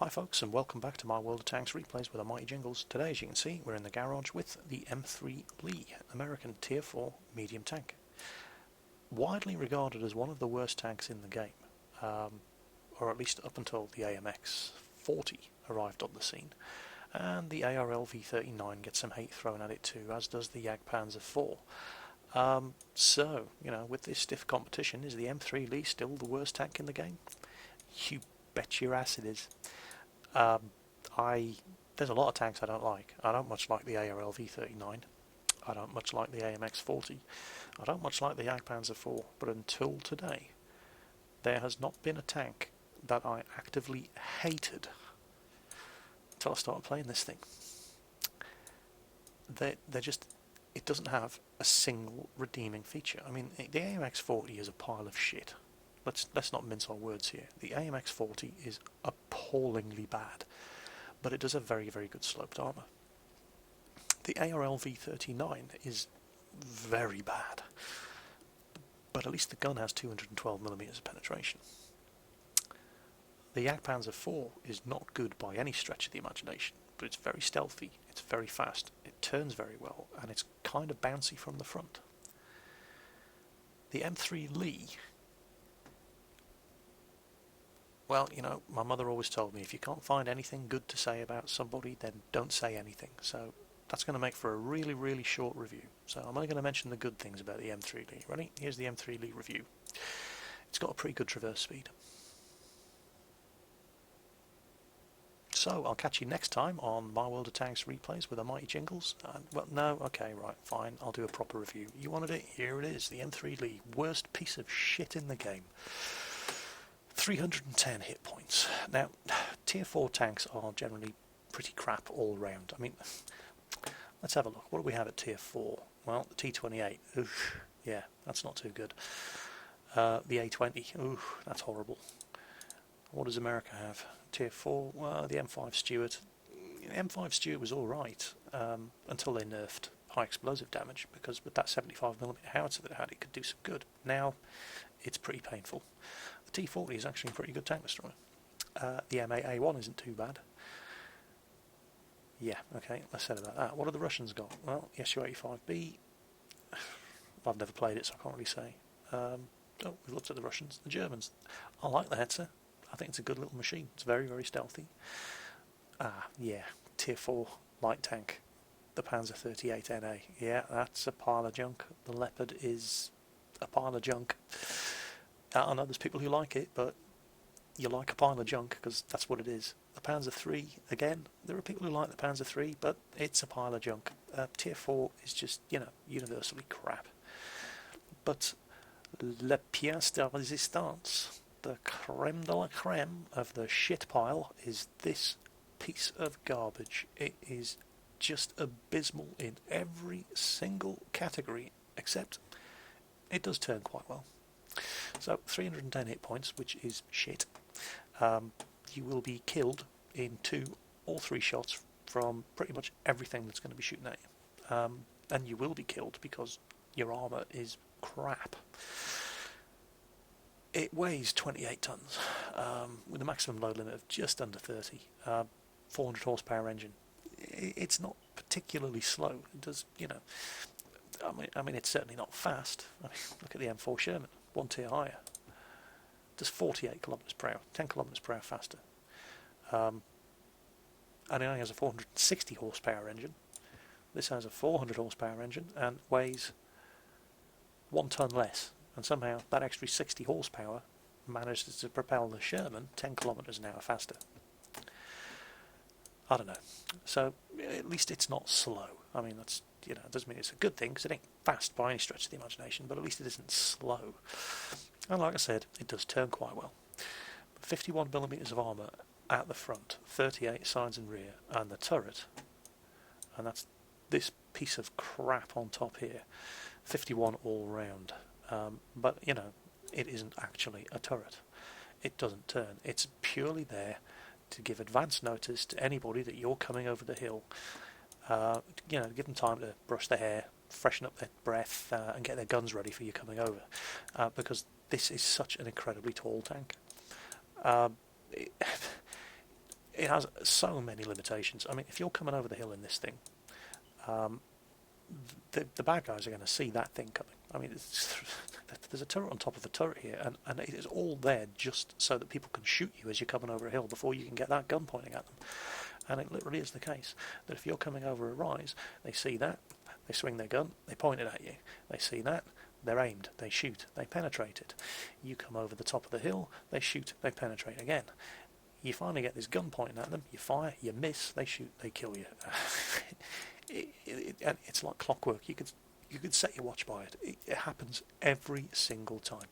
Hi folks, and welcome back to my World of Tanks replays with a mighty Jingles. Today, as you can see, we're in the garage with the M3 Lee, American Tier 4 medium tank. Widely regarded as one of the worst tanks in the game, or at least up until the AMX 40 arrived on the scene. And the ARL V39 gets some hate thrown at it too, as does the Jagdpanzer IV. So, with this stiff competition, is the M3 Lee still the worst tank in the game? You bet your ass it is. There's a lot of tanks I don't like. I don't much like the ARL V39. I don't much like the AMX 40. I don't much like the Jagdpanzer IV. But until today, there has not been a tank that I actively hated until I started playing this thing. It doesn't have a single redeeming feature. I mean, the AMX 40 is a pile of shit. Let's not mince our words here. The AMX 40 is appallingly bad, but it does have very, very good sloped armour. The ARL V39 is very bad, but at least the gun has 212mm of penetration. The Jagdpanzer IV is not good by any stretch of the imagination, but it's very stealthy, it's very fast, it turns very well, and it's kind of bouncy from the front. The M3 Lee, well, my mother always told me if you can't find anything good to say about somebody, then don't say anything. So that's going to make for a really, really short review. So I'm only going to mention the good things about the M3 Lee. Ready? Here's the M3 Lee review. It's got a pretty good traverse speed. So I'll catch you next time on My World of Tanks replays with a mighty Jingles. Well, no, okay, right, fine. I'll do a proper review. You wanted it? Here it is. The M3 Lee, worst piece of shit in the game. 310 hit points. Now, Tier 4 tanks are generally pretty crap all round. I mean, let's have a look. What do we have at Tier 4? Well, the T28. Oof, yeah, that's not too good. The A20. Oof, that's horrible. What does America have? Tier 4? Well, the M5 Stuart. The M5 Stuart was alright until they nerfed high explosive damage, because with that 75mm howitzer that it had, it could do some good. Now, it's pretty painful. The T40 is actually a pretty good tank destroyer. The M8A1 isn't too bad. Yeah, okay, less said about that. What have the Russians got? Well, the Su-85B, I've never played it, so I can't really say. We've looked at the Russians. The Germans, I like the Hetzer. I think it's a good little machine. It's very, very stealthy. Yeah, Tier 4 light tank. The Panzer 38 NA. Yeah, that's a pile of junk. The Leopard is a pile of junk. I know there's people who like it, but you like a pile of junk because that's what it is. The Panzer III, again, there are people who like the Panzer III, but it's a pile of junk. Tier 4 is just, universally crap. But la pièce de résistance, the creme de la creme of the shit pile, is this piece of garbage. It is just abysmal in every single category, except it does turn quite well. So 310 hit points, which is shit. You will be killed in 2 or 3 shots from pretty much everything that's going to be shooting at you. And you will be killed because your armour is crap. It weighs 28 tons with a maximum load limit of just under 30. 400 horsepower engine. It's not particularly slow. It does, I mean, it's certainly not fast. I mean, look at the M4 Sherman, 1 tier higher. It does 48 kilometers per hour, 10 kilometers per hour faster. And it only has a 460 horsepower engine. This has a 400 horsepower engine and weighs 1 ton less. And somehow that extra 60 horsepower manages to propel the Sherman 10 kilometers an hour faster. I don't know. So at least it's not slow. I mean, that's, it doesn't mean it's a good thing because it ain't fast by any stretch of the imagination, but at least it isn't slow. And like I said, it does turn quite well. 51mm of armour at the front, 38 sides and rear, and the turret, and that's this piece of crap on top here, 51 all round. But, it isn't actually a turret. It doesn't turn. It's purely there to give advance notice to anybody that you're coming over the hill. Give them time to brush their hair, freshen up their breath, and get their guns ready for you coming over. Because this is such an incredibly tall tank. it has so many limitations. I mean, if you're coming over the hill in this thing, um, the bad guys are going to see that thing coming. I mean, there's a turret on top of a turret here, and it is all there just so that people can shoot you as you're coming over a hill before you can get that gun pointing at them. And it literally is the case that if you're coming over a rise, they see that, they swing their gun, they point it at you. They see that, they're aimed, they shoot, they penetrate it. You come over the top of the hill, they shoot, they penetrate again. You finally get this gun pointing at them, you fire, you miss, they shoot, they kill you. It's like clockwork. You could set your watch by it. It happens every single time.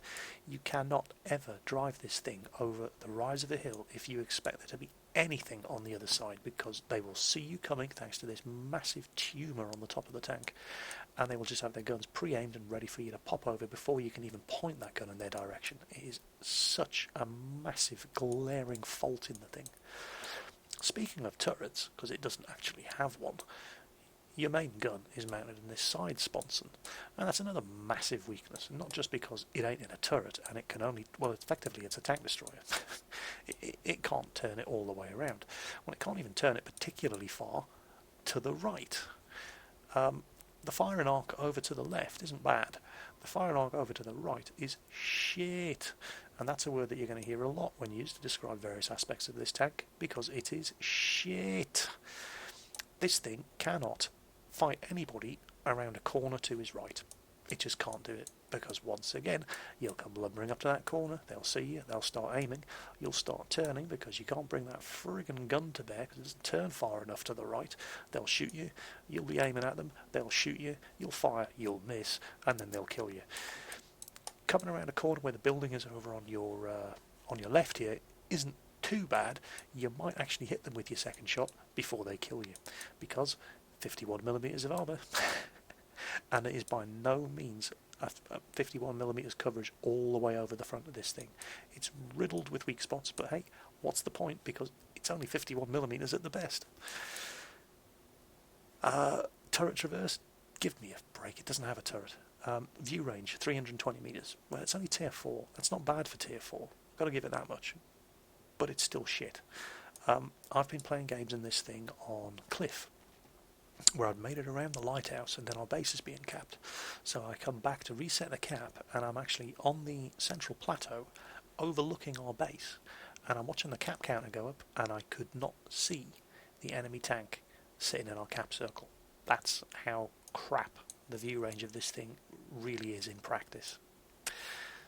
You cannot ever drive this thing over the rise of a hill if you expect there to be anything on the other side, because they will see you coming thanks to this massive tumour on the top of the tank, and they will just have their guns pre-aimed and ready for you to pop over before you can even point that gun in their direction. It is such a massive glaring fault in the thing. Speaking of turrets, because it doesn't actually have one, your main gun is mounted in this side sponson, and that's another massive weakness, not just because it ain't in a turret and it can only, well, effectively it's a tank destroyer. It can't turn it all the way around. Well, it can't even turn it particularly far to the right. The firing arc over to the left isn't bad. The firing arc over to the right is shit. And that's a word that you're going to hear a lot when used to describe various aspects of this tank, because it is shit. This thing cannot fight anybody around a corner to his right. It just can't do it, because once again, you'll come lumbering up to that corner, they'll see you, they'll start aiming, you'll start turning because you can't bring that friggin' gun to bear because it doesn't turn far enough to the right. They'll shoot you, you'll be aiming at them, they'll shoot you, you'll fire, you'll miss, and then they'll kill you. Coming around a corner where the building is over on your left here isn't too bad. You might actually hit them with your second shot before they kill you, because 51mm of armour, and it is by no means a 51mm coverage all the way over the front of this thing. It's riddled with weak spots, but hey, what's the point, because it's only 51mm at the best. Turret traverse, give me a break, it doesn't have a turret. View range 320 meters. Well, it's only tier 4. That's not bad for tier 4. Got to give it that much. But it's still shit. I've been playing games in this thing on cliff, where I've made it around the lighthouse and then our base is being capped. So I come back to reset the cap, and I'm actually on the central plateau overlooking our base, and I'm watching the cap counter go up, and I could not see the enemy tank sitting in our cap circle. That's how crap the view range of this thing really is in practice.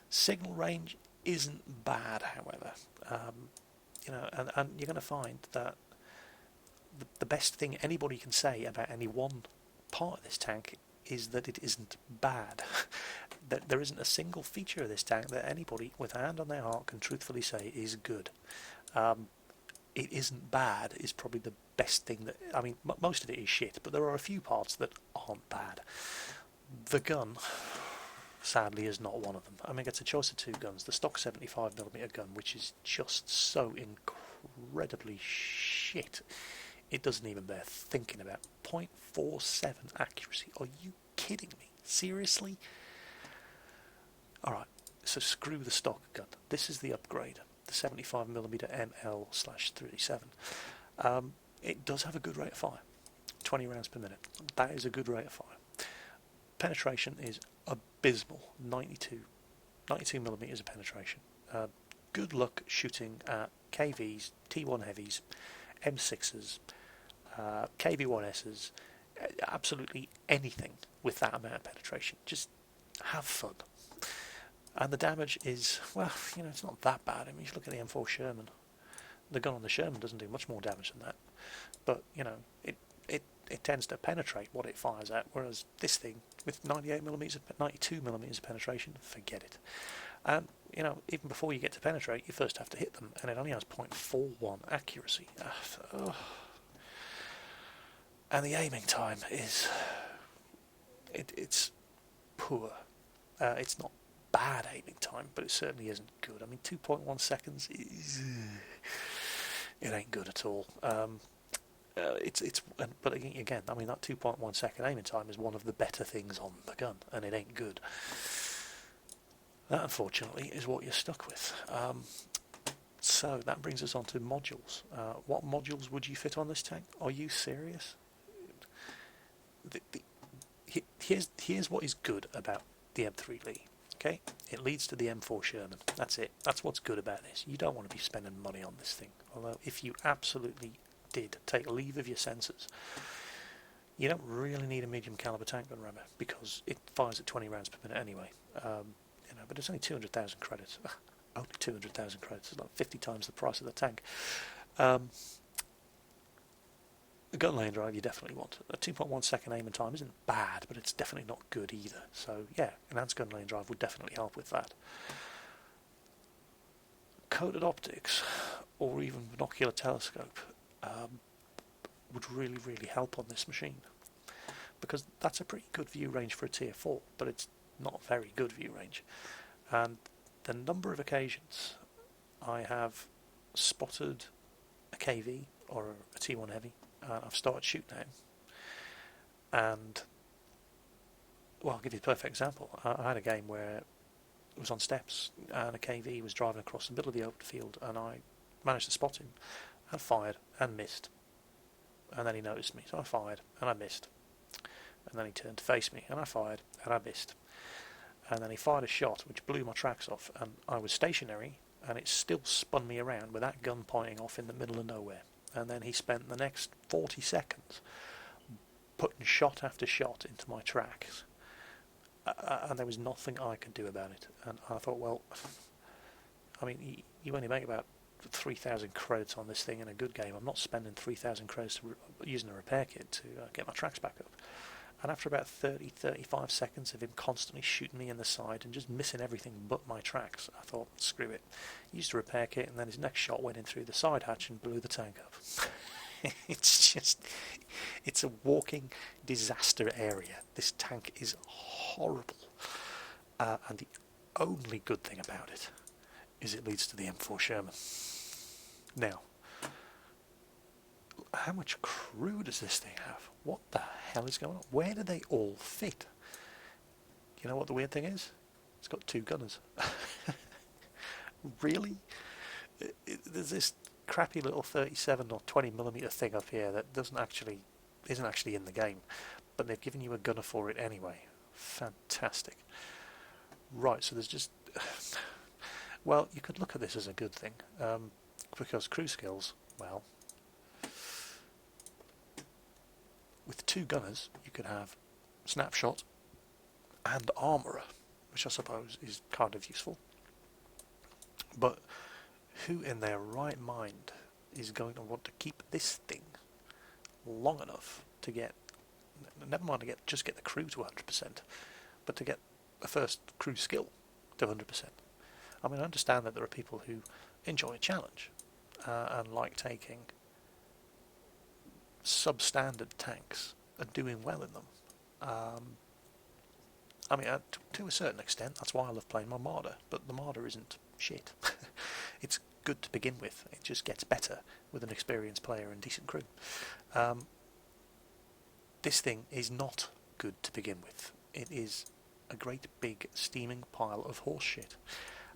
Signal range isn't bad, however. And you're going to find that the best thing anybody can say about any one part of this tank is that it isn't bad. That there isn't a single feature of this tank that anybody with a hand on their heart can truthfully say is good. It isn't bad is probably the best thing that, I mean, most of it is shit, but there are a few parts that aren't bad. The gun, sadly, is not one of them. I mean, it's a choice of two guns. The stock 75mm gun, which is just so incredibly shit, it doesn't even bear thinking about. 0.47 accuracy. Are you kidding me? Seriously? Alright, so screw the stock gun. This is the upgrade. The 75mm ML/37. It does have a good rate of fire. 20 rounds per minute. That is a good rate of fire. Penetration is abysmal. 92mm of penetration. Good luck shooting at KVs, T1 heavies, M6s, KV1Ss, absolutely anything with that amount of penetration. Just have fun. And the damage is, well, it's not that bad. I mean, you look at the M4 Sherman. The gun on the Sherman doesn't do much more damage than that. But, it tends to penetrate what it fires at, whereas this thing, with 92mm of penetration, forget it. And, even before you get to penetrate, you first have to hit them, and it only has 0.41 accuracy. And the aiming time is, it's poor. It's not bad aiming time, but it certainly isn't good. I mean, 2.1 seconds is, it ain't good at all. But again, I mean, that 2.1 second aiming time is one of the better things on the gun, and it ain't good. That, unfortunately, is what you're stuck with. So that brings us on to modules. What modules would you fit on this tank? Are you serious? Here's what is good about the M3 Lee. Okay, it leads to the M4 Sherman. That's it. That's what's good about this. You don't want to be spending money on this thing. Although, if you absolutely did take leave of your senses, you don't really need a medium caliber tank gun rammer because it fires at 20 rounds per minute anyway. But it's only 200,000 credits. Only 200,000 credits. It's like 50 times the price of the tank. The gun lane drive you definitely want. A 2.1 second aim and time isn't bad, but it's definitely not good either. So yeah, enhanced gun lane drive would definitely help with that. Coated optics, or even binocular telescope, would really, really help on this machine. Because that's a pretty good view range for a tier 4, but it's not a very good view range. And the number of occasions I have spotted a KV or a T1 heavy, I've started shooting at him, and well, I'll give you a perfect example. I had a game where it was on steps and a KV was driving across the middle of the open field, and I managed to spot him and fired and missed, and then he noticed me, so I fired and I missed, and then he turned to face me and I fired and I missed, and then he fired a shot which blew my tracks off, and I was stationary and it still spun me around with that gun pointing off in the middle of nowhere. And then he spent the next 40 seconds putting shot after shot into my tracks, and there was nothing I could do about it. And I thought, well, I mean, you only make about 3,000 credits on this thing in a good game. I'm not spending 3,000 credits using a repair kit to get my tracks back up. And after about 30-35 seconds of him constantly shooting me in the side and just missing everything but my tracks, I thought, screw it. Used a repair kit, and then his next shot went in through the side hatch and blew the tank up. It's a walking disaster area. This tank is horrible. And the only good thing about it is it leads to the M4 Sherman. Now, how much crew does this thing have? What the hell is going on? Where do they all fit? You know what the weird thing is? It's got 2 gunners. Really? There's this crappy little 37 or 20mm thing up here that isn't actually in the game, but they've given you a gunner for it anyway. Fantastic. Right, so there's just well, you could look at this as a good thing, because crew skills, well, with 2 gunners you could have snapshot and armourer, which I suppose is kind of useful. But who in their right mind is going to want to keep this thing long enough to get, never mind to just get the crew to 100%, but to get a first crew skill to 100%? I mean, I understand that there are people who enjoy a challenge and like taking substandard tanks and doing well in them. I mean, to a certain extent, that's why I love playing my Marder, but the Marder isn't shit. It's good to begin with. It just gets better with an experienced player and decent crew. This thing is not good to begin with. It is a great big steaming pile of horse shit.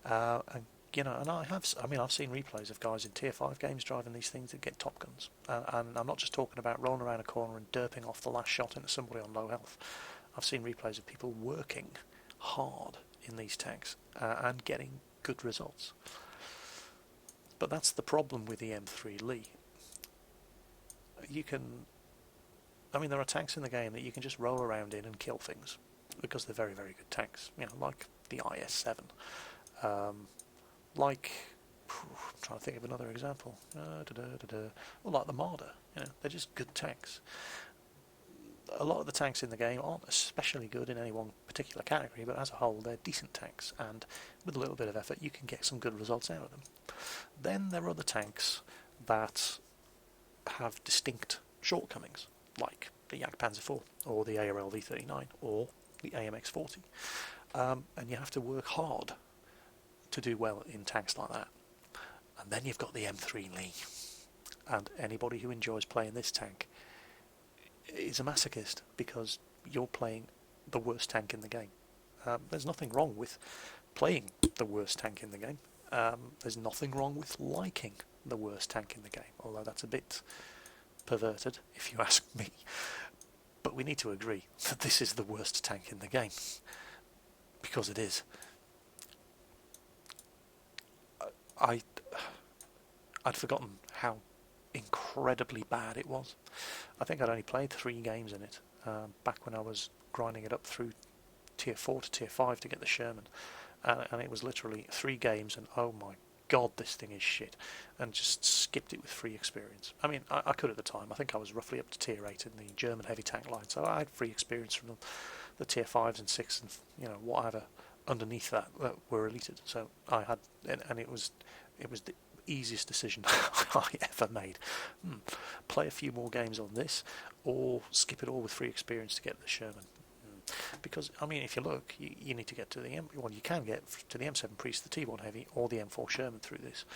And I've seen replays of guys in tier 5 games driving these things that get top guns. And I'm not just talking about rolling around a corner and derping off the last shot into somebody on low health. I've seen replays of people working hard in these tanks and getting good results. But that's the problem with the M3 Lee. There are tanks in the game that you can just roll around in and kill things because they're very, very good tanks. Like the IS-7. I'm trying to think of another example. Like the Marder. They're just good tanks. A lot of the tanks in the game aren't especially good in any one particular category, but as a whole they're decent tanks, and with a little bit of effort you can get some good results out of them. Then there are other tanks that have distinct shortcomings, like the Yak Panzer IV, or the ARL V39, or the AMX-40, and you have to work hard to do well in tanks like that. And then you've got the M3 Lee, and anybody who enjoys playing this tank is a masochist, because you're playing the worst tank in the game. There's nothing wrong with playing the worst tank in the game. There's nothing wrong with liking the worst tank in the game, although that's a bit perverted, if you ask me. But we need to agree that this is the worst tank in the game, because it is. I'd forgotten how incredibly bad it was. I think I'd only played 3 games in it back when I was grinding it up through tier 4 to tier 5 to get the Sherman, and it was literally 3 games and oh my god, this thing is shit, and just skipped it with free experience. I mean, I could at the time. I think I was roughly up to tier 8 in the German heavy tank line, so I had free experience from the tier 5s and 6 and, you know, whatever underneath that were elated. So I had, and it was the easiest decision I ever made. Play a few more games on this, or skip it all with free experience to get the Sherman. Because, I mean, if you look, you need to get to the you can get to the M7 Priest, the T1 Heavy, or the M4 Sherman through this,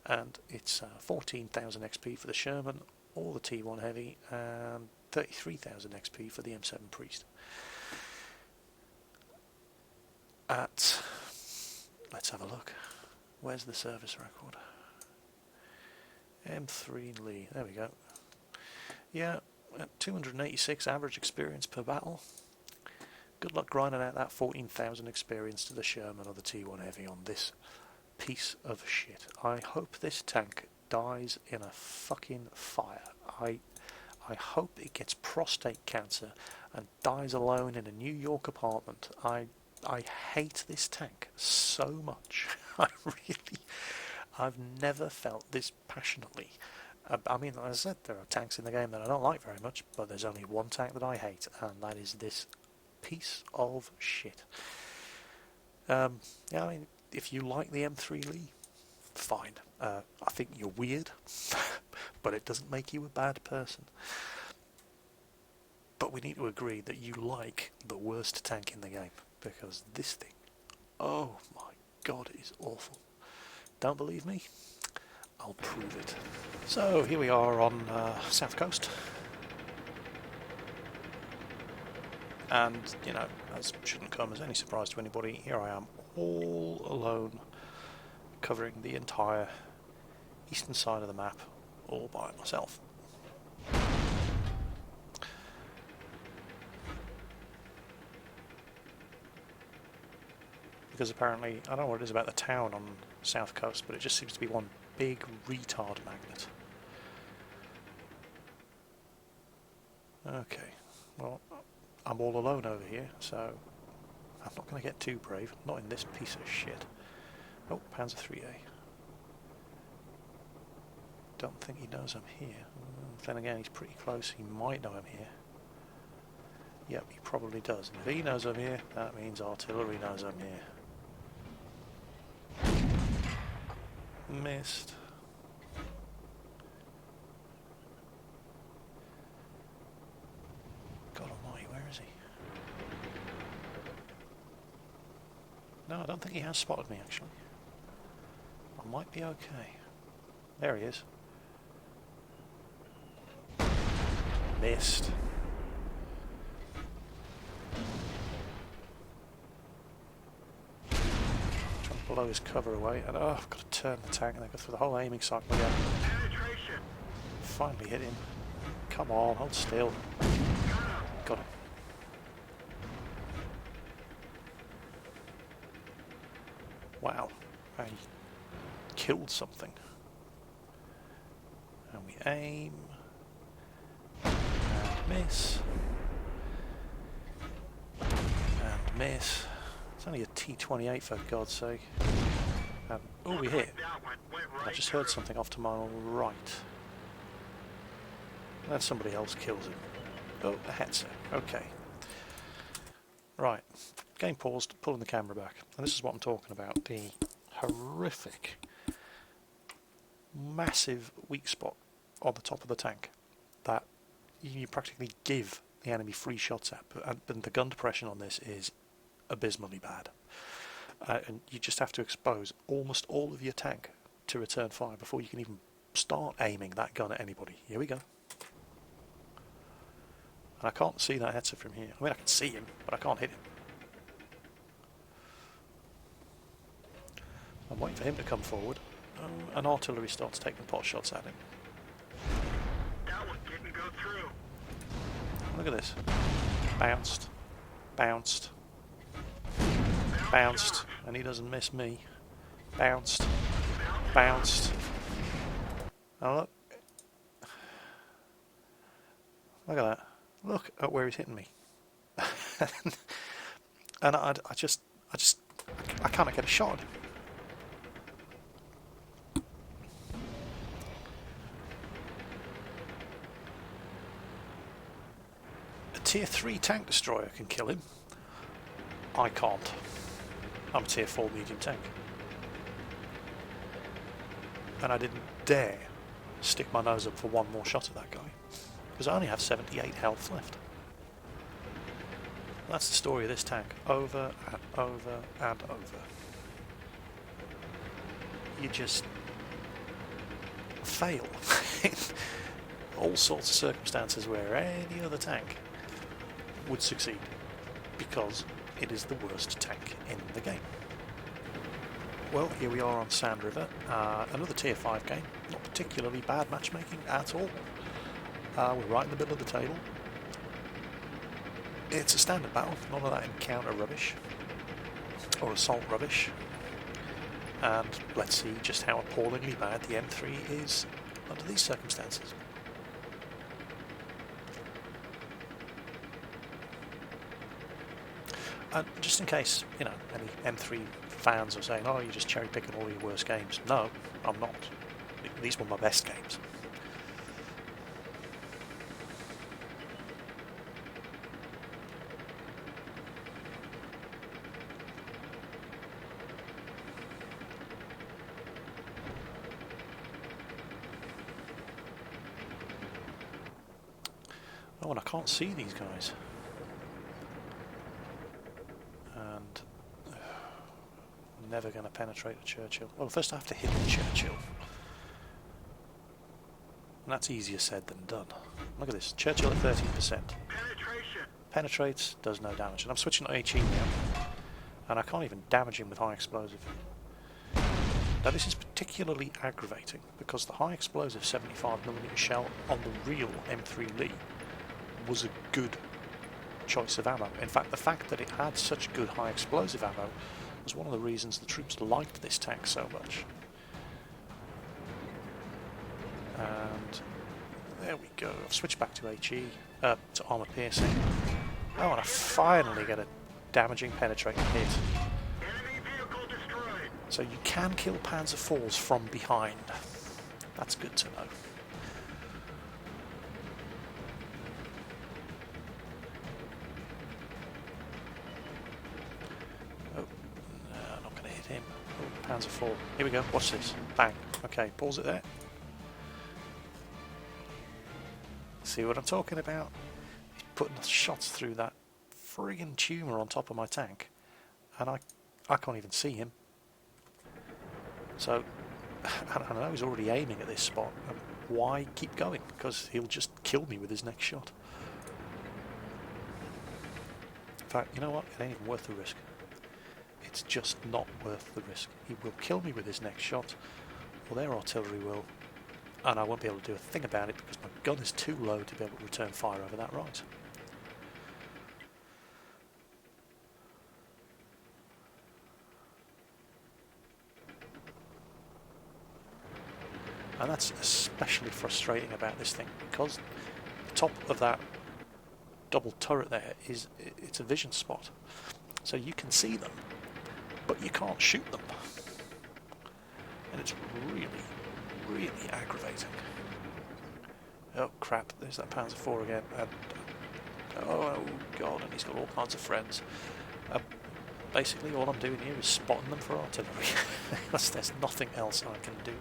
and it's 14,000 XP for the Sherman or the T1 Heavy, and 33,000 XP for the M7 Priest. Let's have a look. Where's the service record? M3 Lee. There we go. Yeah, 286 average experience per battle. Good luck grinding out that 14,000 experience to the Sherman or the T1 Heavy on this piece of shit. I hope this tank dies in a fucking fire. I hope it gets prostate cancer and dies alone in a New York apartment. I hate this tank so much. I've never felt this passionately. I mean, as I said, there are tanks in the game that I don't like very much, but there's only one tank that I hate, and that is this piece of shit. Yeah, I mean, if you like the M3 Lee, fine. I think you're weird, but it doesn't make you a bad person. But we need to agree that you like the worst tank in the game, because this thing, oh my god, it is awful. Don't believe me? I'll prove it. So here we are on South Coast. And, you know, that shouldn't come as any surprise to anybody. Here I am, all alone, covering the entire eastern side of the map, all by myself. Because apparently, I don't know what it is about the town on South Coast, but it just seems to be one big retard magnet. Okay, well, I'm all alone over here, so I'm not going to get too brave. Not in this piece of shit. Oh, Panzer 3A. Don't think he knows I'm here. Then again, he's pretty close. He might know I'm here. Yep, he probably does. And if he knows I'm here, that means artillery knows I'm here. Missed. God almighty, where is he? No, I don't think he has spotted me, actually. I might be okay. There he is. Missed. Trying to blow his cover away, and oh, I've got to turn the tank and then go through the whole aiming cycle again. Finally hit him. Come on, hold still. Got him. Wow, I killed something. And we aim. And miss. And miss. It's only a T-28 for God's sake. Oh, we hit. I just heard something off to my right. And then somebody else kills him. Oh, a Hetzer. Okay. Right. Game paused, pulling the camera back. And this is what I'm talking about. The horrific, massive weak spot on the top of the tank that you practically give the enemy free shots at. But the gun depression on this is abysmally bad. And you just have to expose almost all of your tank to return fire before you can even start aiming that gun at anybody. Here we go. And I can't see that Hetzer from here. I mean, I can see him, but I can't hit him. I'm waiting for him to come forward, and artillery starts taking pot shots at him. That one didn't go through. Look at this. Bounced. Bounced. Bounced. And he doesn't miss me. Bounced. Bounced. Oh, look. Look at that. Look at where he's hitting me. And I cannot get a shot at him. A tier 3 tank destroyer can kill him. I can't. I'm a tier 4 medium tank. And I didn't dare stick my nose up for one more shot at that guy, because I only have 78 health left. That's the story of this tank, over and over and over. You just fail in all sorts of circumstances where any other tank would succeed, because it is the worst tank in the game. Well, here we are on Sand River, another tier 5 game, not particularly bad matchmaking at all. We're right in the middle of the table. It's a standard battle, none of that encounter rubbish, or assault rubbish, and let's see just how appallingly bad the M3 is under these circumstances. And just in case, you know, any M3 fans are saying, oh, you're just cherry picking all your worst games. No, I'm not. These were my best games. Oh, and I can't see these guys. And never going to penetrate a Churchill. Well, first I have to hit the Churchill. And that's easier said than done. Look at this, Churchill at 13%. Penetration. Penetrates, does no damage. And I'm switching to HE now. And I can't even damage him with high explosive. Now this is particularly aggravating, because the high explosive 75mm shell on the real M3 Lee was a good choice of ammo. In fact, the fact that it had such good high explosive ammo was one of the reasons the troops liked this tank so much. And there we go. I've switched back to HE, to armor piercing. Oh, and I finally get a damaging penetrating hit. Enemy vehicle destroyed. So you can kill Panzer IVs from behind. That's good to know. Him. Oh, Panzer IV. Here we go. Watch this. Bang. Okay, pause it there. See what I'm talking about? He's putting shots through that friggin' tumour on top of my tank, and I can't even see him. So, I know he's already aiming at this spot. And why keep going? Because he'll just kill me with his next shot. In fact, you know what? It ain't even worth the risk. It's just not worth the risk. He will kill me with his next shot, or their artillery will, and I won't be able to do a thing about it because my gun is too low to be able to return fire over that right. And that's especially frustrating about this thing, because the top of that double turret there it's a vision spot, so you can see them, but you can't shoot them, and it's really, really aggravating. Oh crap, there's that Panzer IV again, and oh god, and he's got all kinds of friends. Basically all I'm doing here is spotting them for artillery, because there's nothing else I can do.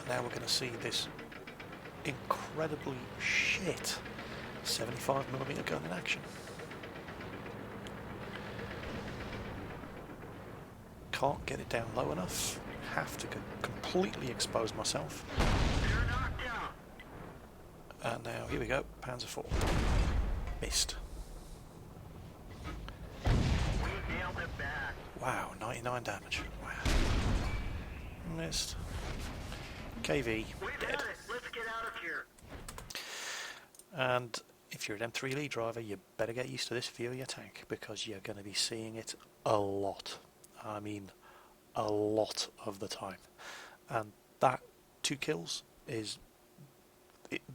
Now we're going to see this incredibly shit 75mm gun in action. Can't get it down low enough. have to completely expose myself. They're knocked out. And now, here we go, Panzer IV. Missed. We nailed it back. Wow, 99 damage. Wow. Missed. KV, We've dead. had it. Let's get out of here. And if you're an M3 lead driver, you better get used to this view of your tank, because you're going to be seeing it a lot. I mean, a lot of the time. And that 2 kills is,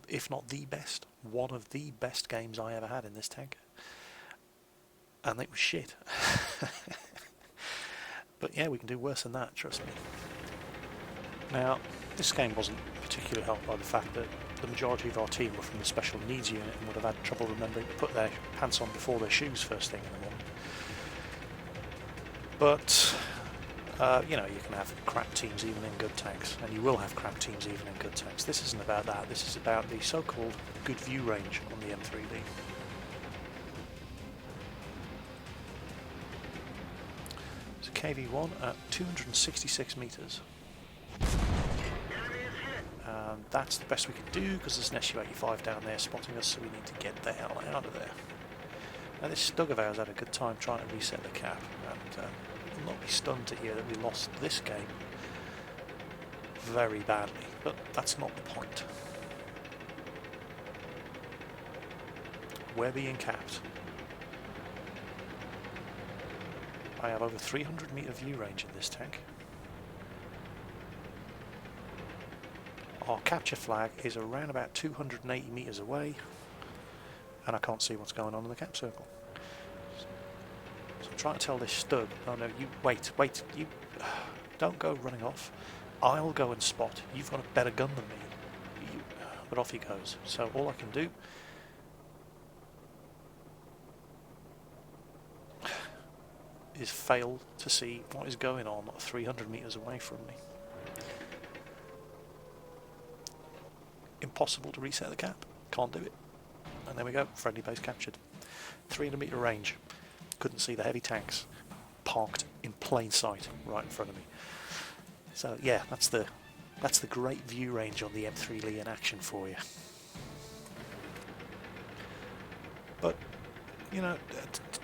if not the best, one of the best games I ever had in this tank. And it was shit. But yeah, we can do worse than that, trust me. Now, this game wasn't particularly helped by the fact that the majority of our team were from the special needs unit and would have had trouble remembering to put their pants on before their shoes first thing in the morning. But, you know, you can have crap teams even in good tanks, and you will have crap teams even in good tanks. This isn't about that, this is about the so-called good view range on the M3D. So KV-1 at 266 metres. And that's the best we can do, because there's an Su-85 down there spotting us, so we need to get the hell out of there. Now this Stug of ours had a good time trying to reset the cap, and will not be stunned to hear that we lost this game very badly, but that's not the point. We're being capped. I have over 300 metre view range in this tank. Our capture flag is around about 280 metres away, and I can't see what's going on in the cap circle. So I'm trying to tell this Stug, oh no, you wait, you don't go running off. I'll go and spot. You've got a better gun than me. But off he goes. So all I can do is fail to see what is going on 300 metres away from me. Impossible to reset the cap. Can't do it. And there we go, friendly base captured. 300 metre range. Couldn't see the heavy tanks parked in plain sight right in front of me. So yeah, that's the great view range on the M3 Lee in action for you. But you know,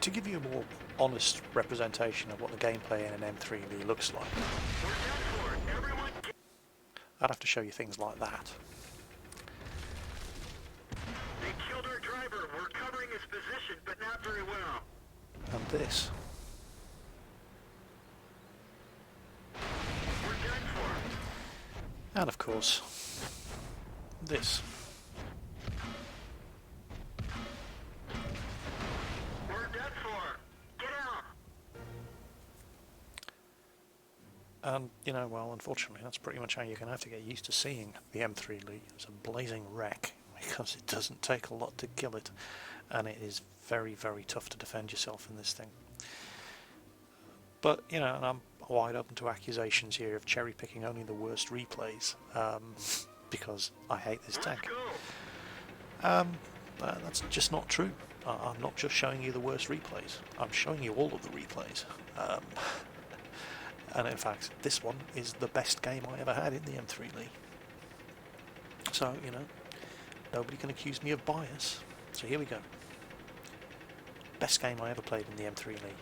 to give you a more honest representation of what the gameplay in an M3 Lee looks like, I'd have to show you things like that. They killed our driver. We're covering his position, but not very well. And this. We're done for. And of course, this. We're done for. Get out. And, you know, well, unfortunately, that's pretty much how you're going to have to get used to seeing the M3 Lee as a blazing wreck, because it doesn't take a lot to kill it, and it is very, very tough to defend yourself in this thing. But, you know, and I'm wide open to accusations here of cherry-picking only the worst replays, because I hate this tank. That's just not true. I'm not just showing you the worst replays, I'm showing you all of the replays. And in fact, this one is the best game I ever had in the M3 Lee. So, you know, nobody can accuse me of bias. So here we go. Best game I ever played in the M3 Lee.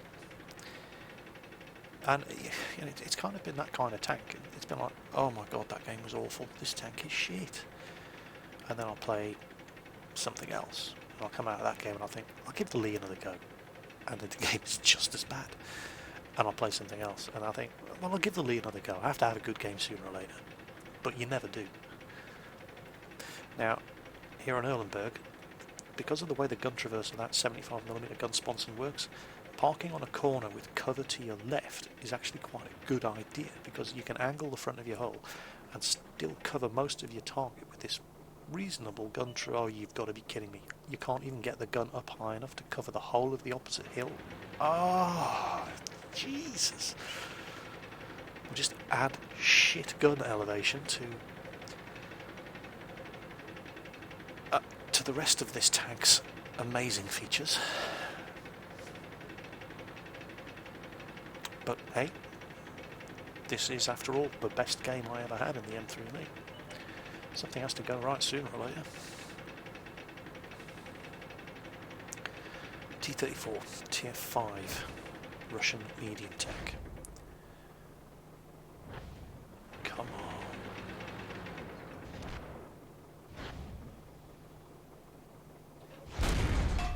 And you know, it's kind of been that kind of tank. It's been like, oh my god, that game was awful. This tank is shit. And then I'll play something else. And I'll come out of that game and I'll think, I'll give the Lee another go. And the game is just as bad. And I'll play something else. And I'll think, well, I'll give the Lee another go. I have to have a good game sooner or later. But you never do. Now, here on Erlenberg, because of the way the gun traverse of that 75mm gun Sponson works, parking on a corner with cover to your left is actually quite a good idea, because you can angle the front of your hull and still cover most of your target with this reasonable gun traverse. Oh, you've got to be kidding me. You can't even get the gun up high enough to cover the whole of the opposite hill. Ah, Jesus. We'll just add shit gun elevation to the rest of this tank's amazing features. But hey, This is, after all, the best game I ever had in the M3 League. Something has to go right sooner or later. T-34, Tier 5, Russian medium tank. Come on.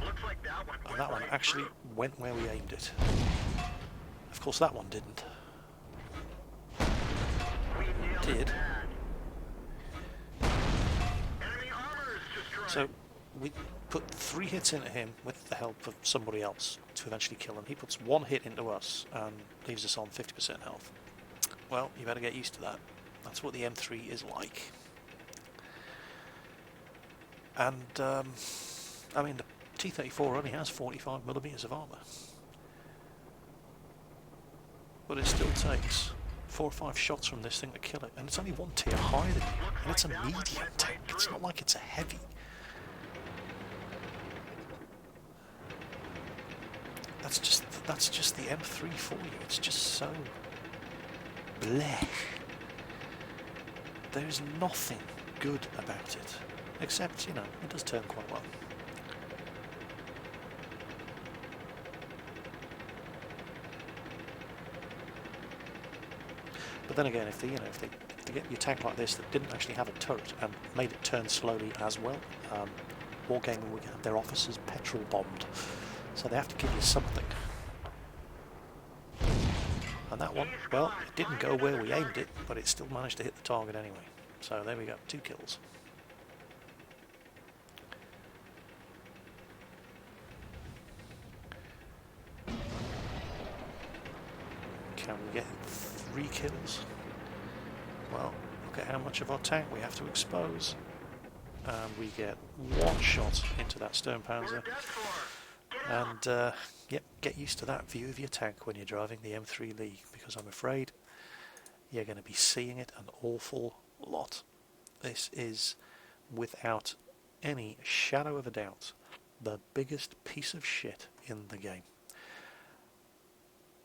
Looks like that one And that one actually went where we aimed it. Of course that one didn't. It did. So we put 3 hits into him with the help of somebody else to eventually kill him. He puts 1 hit into us and leaves us on 50% health. Well, you better get used to that. That's what the M3 is like. And, I mean, the T-34 only has 45mm of armour. But it still takes 4 or 5 shots from this thing to kill it. And it's only 1 tier higher than you. And it's a medium tank. It's not like it's a heavy. That's just the M3 for you. It's just so bleh. There's nothing good about it, except, you know, it does turn quite well. But then again, if they get your tank like this that didn't actually have a turret and made it turn slowly as well, Wargaming would have their officers petrol bombed. So they have to give you something. And that one, well, it didn't go where we aimed it, but it still managed to hit the target anyway. So there we go, 2 kills. Can we get 3 kills? Well, look at how much of our tank we have to expose. And we get 1 shot into that Sternpanzer. And yep, get used to that view of your tank when you're driving the M3 League, because I'm afraid you're going to be seeing it an awful lot. This is, without any shadow of a doubt, the biggest piece of shit in the game.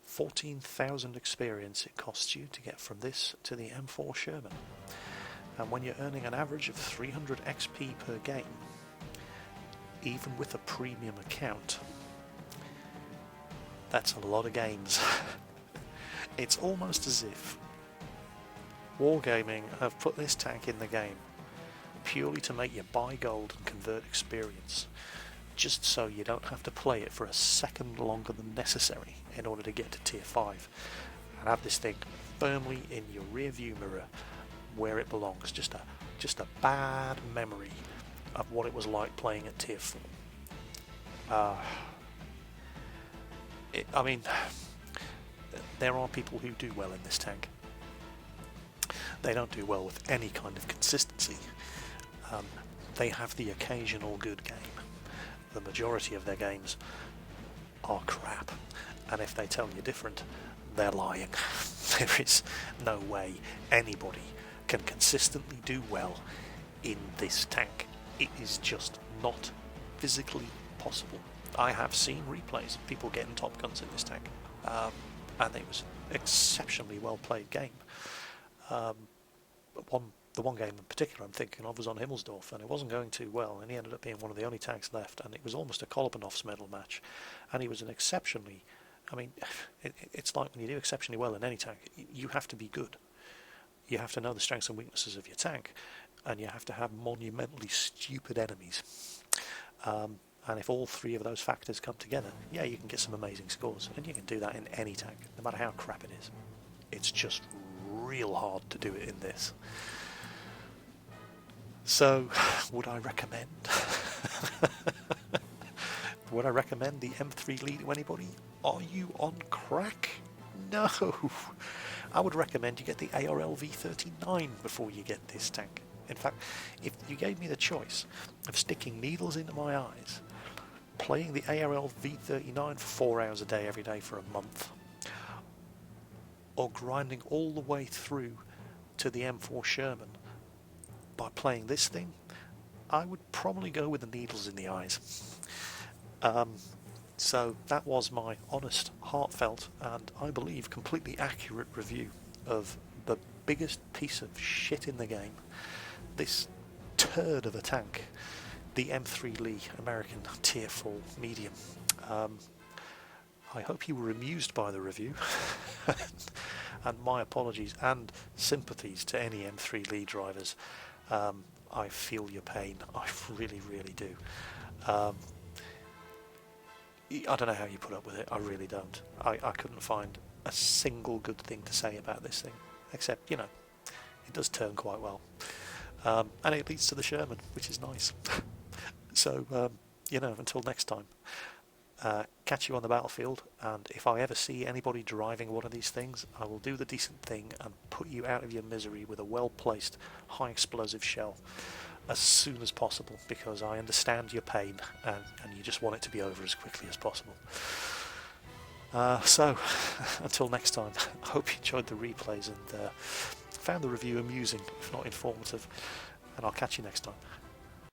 14,000 experience it costs you to get from this to the M4 Sherman. And when you're earning an average of 300 XP per game, even with a premium account, that's a lot of games. It's almost as if Wargaming have put this tank in the game purely to make you buy gold and convert experience, just so you don't have to play it for a second longer than necessary in order to get to tier 5 and have this thing firmly in your rear view mirror where it belongs. Just a bad memory of what it was like playing at tier 4. I mean, there are people who do well in this tank. They don't do well with any kind of consistency. They have the occasional good game. The majority of their games are crap, and if they tell you different, they're lying. There is no way anybody can consistently do well in this tank. It is just not physically possible. I have seen replays of people getting top guns in this tank, and it was an exceptionally well played game. The one game in particular I'm thinking of was on Himmelsdorf, and it wasn't going too well, and he ended up being one of the only tanks left, and it was almost a Kolbanov's medal match, and he was an exceptionally, I mean, it's like when you do exceptionally well in any tank, you have to be good. You have to know the strengths and weaknesses of your tank, and you have to have monumentally stupid enemies. And if all 3 of those factors come together, yeah, you can get some amazing scores, and you can do that in any tank, no matter how crap it is. It's just real hard to do it in this. So, would I recommend? Would I recommend the M3 Lead to anybody? Are you on crack? No. I would recommend you get the ARL V39 before you get this tank. In fact, if you gave me the choice of sticking needles into my eyes, playing the ARL V39 for 4 hours a day every day for a month, or grinding all the way through to the M4 Sherman by playing this thing, I would probably go with the needles in the eyes. So that was my honest, heartfelt, and I believe completely accurate review of the biggest piece of shit in the game, this turd of a tank, the M3 Lee American Tier 4 medium. I hope you were amused by the review, and my apologies and sympathies to any M3 Lee drivers. I feel your pain, I really, really do. I don't know how you put up with it, I really don't. I couldn't find a single good thing to say about this thing, except, you know, it does turn quite well. And it leads to the Sherman, which is nice. So, you know, until next time, catch you on the battlefield, and if I ever see anybody driving one of these things, I will do the decent thing and put you out of your misery with a well-placed, high-explosive shell as soon as possible, because I understand your pain, and you just want it to be over as quickly as possible. So, until next time, I hope you enjoyed the replays and found the review amusing, if not informative, and I'll catch you next time.